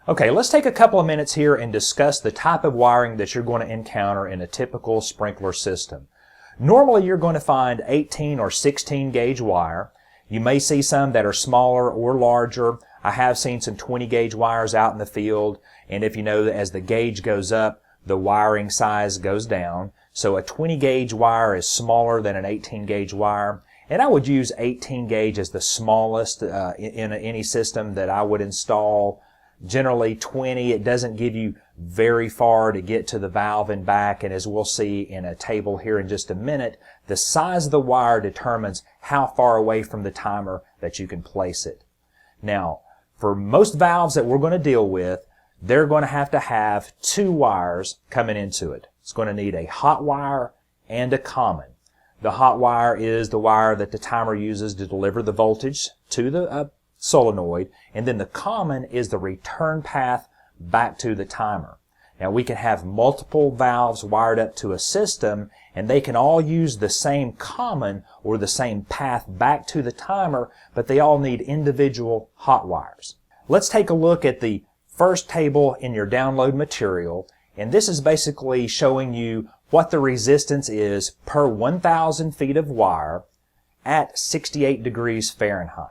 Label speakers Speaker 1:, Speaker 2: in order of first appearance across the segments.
Speaker 1: Okay, let's take a couple of minutes here and discuss the type of wiring that you're going to encounter in a typical sprinkler system. Normally you're going to find 18 or 16 gauge wire. You may see some that are smaller or larger. I have seen some 20 gauge wires out in the field, and if you know that as the gauge goes up, the wiring size goes down. So a 20 gauge wire is smaller than an 18 gauge wire, and I would use 18 gauge as the smallest in any system that I would install. Generally 20, it doesn't give you very far to get to the valve and back, and as we'll see in a table here in just a minute, the size of the wire determines how far away from the timer that you can place it. Now, for most valves that we're going to deal with, they're going to have two wires coming into it. It's going to need a hot wire and a common. The hot wire is the wire that the timer uses to deliver the voltage to the solenoid, and then the common is the return path back to the timer. Now we can have multiple valves wired up to a system, and they can all use the same common or the same path back to the timer, but they all need individual hot wires. Let's take a look at the first table in your download material, and this is basically showing you what the resistance is per 1,000 feet of wire at 68 degrees Fahrenheit.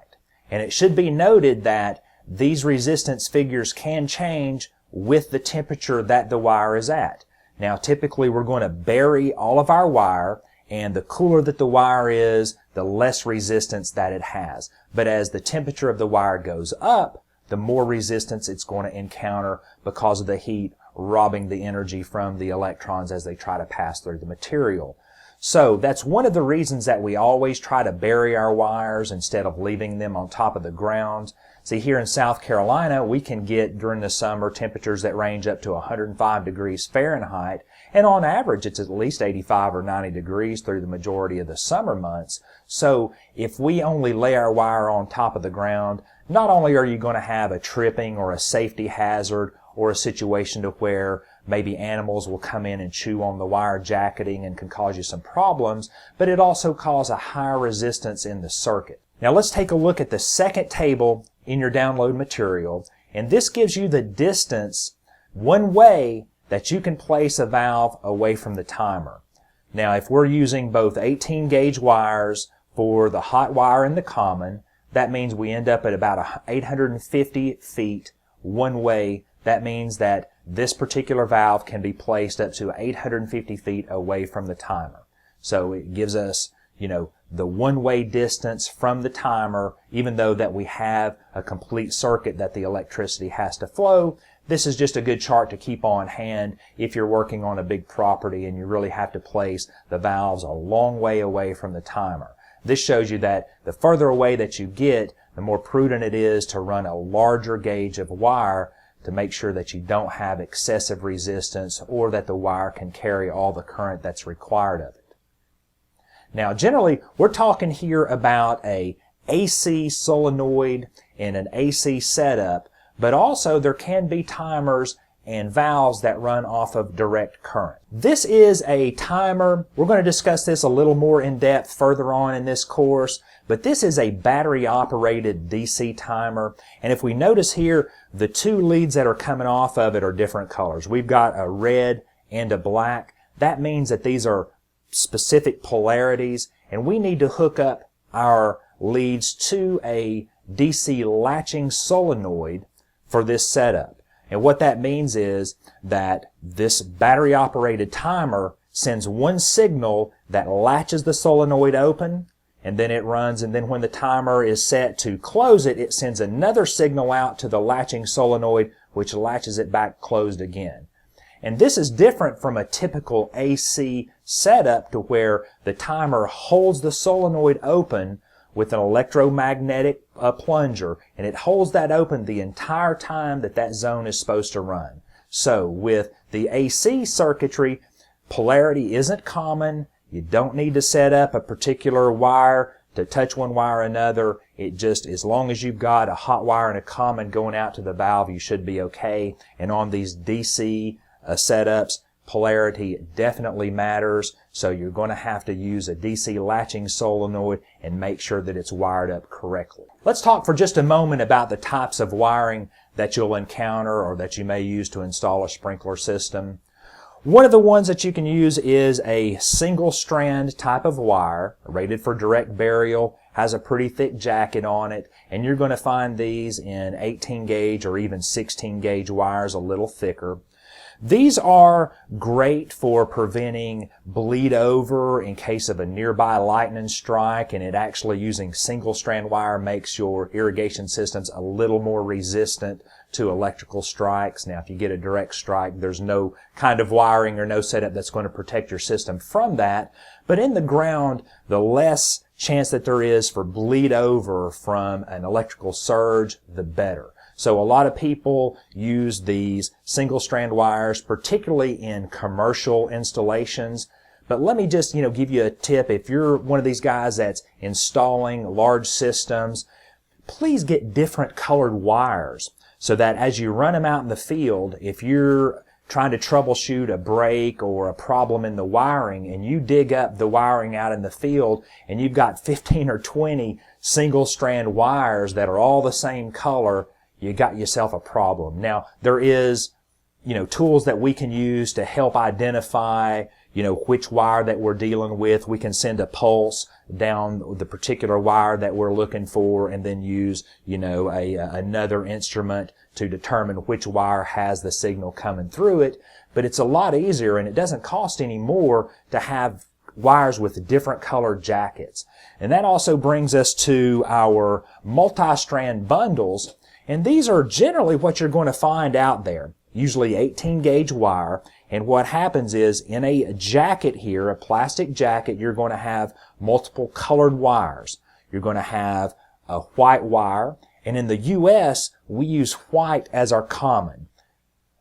Speaker 1: And it should be noted that these resistance figures can change with the temperature that the wire is at. Now typically we're going to bury all of our wire, and the cooler that the wire is, the less resistance that it has. But as the temperature of the wire goes up, the more resistance it's going to encounter because of the heat robbing the energy from the electrons as they try to pass through the material. So that's one of the reasons that we always try to bury our wires instead of leaving them on top of the ground. See, here in South Carolina, we can get during the summer temperatures that range up to 105 degrees Fahrenheit, and on average it's at least 85 or 90 degrees through the majority of the summer months. So if we only lay our wire on top of the ground, not only are you going to have a tripping or a safety hazard or a situation to where maybe animals will come in and chew on the wire jacketing and can cause you some problems, but it also causes a higher resistance in the circuit. Now let's take a look at the second table in your download material, and this gives you the distance one way that you can place a valve away from the timer. Now if we're using both 18 gauge wires for the hot wire and the common, that means we end up at about 850 feet one way. That means that this particular valve can be placed up to 850 feet away from the timer. So it gives us, the one-way distance from the timer, even though that we have a complete circuit that the electricity has to flow. This is just a good chart to keep on hand if you're working on a big property and you really have to place the valves a long way away from the timer. This shows you that the further away that you get, the more prudent it is to run a larger gauge of wire to make sure that you don't have excessive resistance or that the wire can carry all the current that's required of it. Now generally we're talking here about a AC solenoid and an AC setup, but also there can be timers and valves that run off of direct current. This is a timer. We're going to discuss this a little more in depth further on in this course, but this is a battery operated DC timer, and if we notice here, the two leads that are coming off of it are different colors. We've got a red and a black. That means that these are specific polarities, and we need to hook up our leads to a DC latching solenoid for this setup. And what that means is that this battery operated timer sends one signal that latches the solenoid open, and then it runs, and then when the timer is set to close it, it sends another signal out to the latching solenoid, which latches it back closed again. And this is different from a typical AC setup to where the timer holds the solenoid open with an electromagnetic plunger, and it holds that open the entire time that that zone is supposed to run. So with the AC circuitry, polarity isn't common. You don't need to set up a particular wire to touch one wire or another. It just, as long as you've got a hot wire and a common going out to the valve, you should be okay. And on these DC setups, polarity definitely matters, so you're going to have to use a DC latching solenoid and make sure that it's wired up correctly. Let's talk for just a moment about the types of wiring that you'll encounter or that you may use to install a sprinkler system. One of the ones that you can use is a single strand type of wire, rated for direct burial, has a pretty thick jacket on it, and you're going to find these in 18 gauge or even 16 gauge wires, a little thicker. These are great for preventing bleed over in case of a nearby lightning strike, and it actually using single strand wire makes your irrigation systems a little more resistant to electrical strikes. Now, if you get a direct strike, there's no kind of wiring or no setup that's going to protect your system from that. But in the ground, the less chance that there is for bleed over from an electrical surge, the better. So a lot of people use these single strand wires, particularly in commercial installations. But let me just, give you a tip. If you're one of these guys that's installing large systems, please get different colored wires so that as you run them out in the field, if you're trying to troubleshoot a break or a problem in the wiring and you dig up the wiring out in the field and you've got 15 or 20 single strand wires that are all the same color, you got yourself a problem. Now, there is, tools that we can use to help identify, which wire that we're dealing with. We can send a pulse down the particular wire that we're looking for and then use, another instrument to determine which wire has the signal coming through it. But it's a lot easier and it doesn't cost any more to have wires with different colored jackets. And that also brings us to our multi-strand bundles. And these are generally what you're going to find out there, usually 18 gauge wire. And what happens is in a jacket here, a plastic jacket, you're going to have multiple colored wires. You're going to have a white wire. And in the U.S., we use white as our common.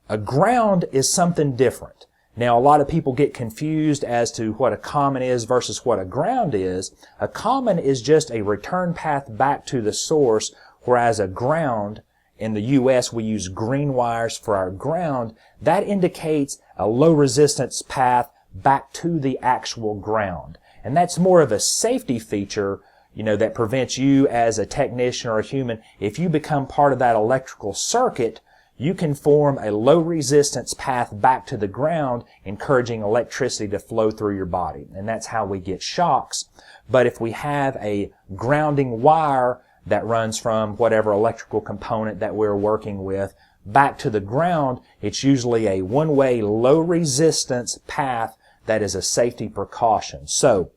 Speaker 1: A ground is something different. Now, a lot of people get confused as to what a common is versus what a ground is. A common is just a return path back to the source, whereas a ground, in the U.S. we use green wires for our ground. That indicates a low resistance path back to the actual ground. And that's more of a safety feature, that prevents you as a technician or a human. If you become part of that electrical circuit, you can form a low resistance path back to the ground, encouraging electricity to flow through your body. And that's how we get shocks. But if we have a grounding wire that runs from whatever electrical component that we're working with back to the ground, it's usually a one-way low resistance path that is a safety precaution. So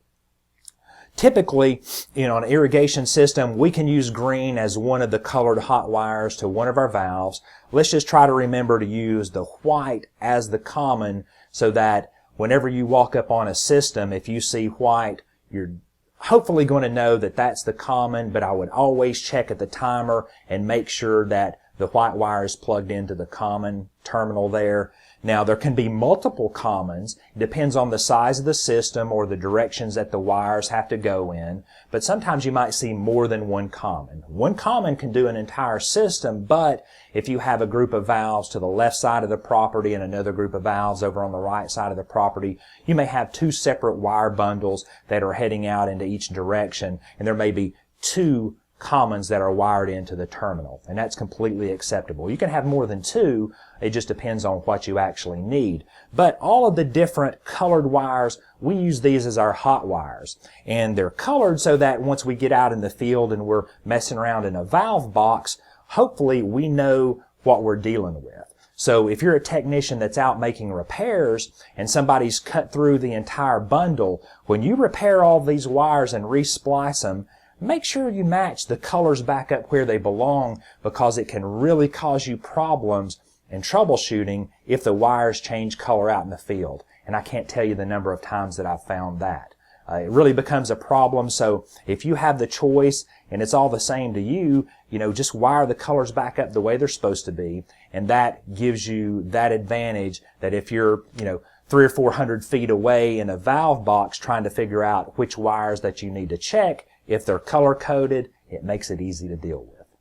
Speaker 1: typically, an irrigation system, we can use green as one of the colored hot wires to one of our valves. Let's just try to remember to use the white as the common so that whenever you walk up on a system, if you see white, you're hopefully going to know that that's the common, but I would always check at the timer and make sure that the white wire is plugged into the common terminal there. Now, there can be multiple commons. It depends on the size of the system or the directions that the wires have to go in, but sometimes you might see more than one common. One common can do an entire system, but if you have a group of valves to the left side of the property and another group of valves over on the right side of the property, you may have two separate wire bundles that are heading out into each direction, and there may be two commons that are wired into the terminal, and that's completely acceptable. You can have more than two, it just depends on what you actually need. But all of the different colored wires, we use these as our hot wires, and they're colored so that once we get out in the field and we're messing around in a valve box, hopefully we know what we're dealing with. So if you're a technician that's out making repairs and somebody's cut through the entire bundle, when you repair all these wires and re-splice them, make sure you match the colors back up where they belong, because it can really cause you problems in troubleshooting if the wires change color out in the field. And I can't tell you the number of times that I've found that. It really becomes a problem. So if you have the choice and it's all the same to you, just wire the colors back up the way they're supposed to be. And that gives you that advantage that if you're, 300 or 400 feet away in a valve box trying to figure out which wires that you need to check, if they're color-coded, it makes it easy to deal with.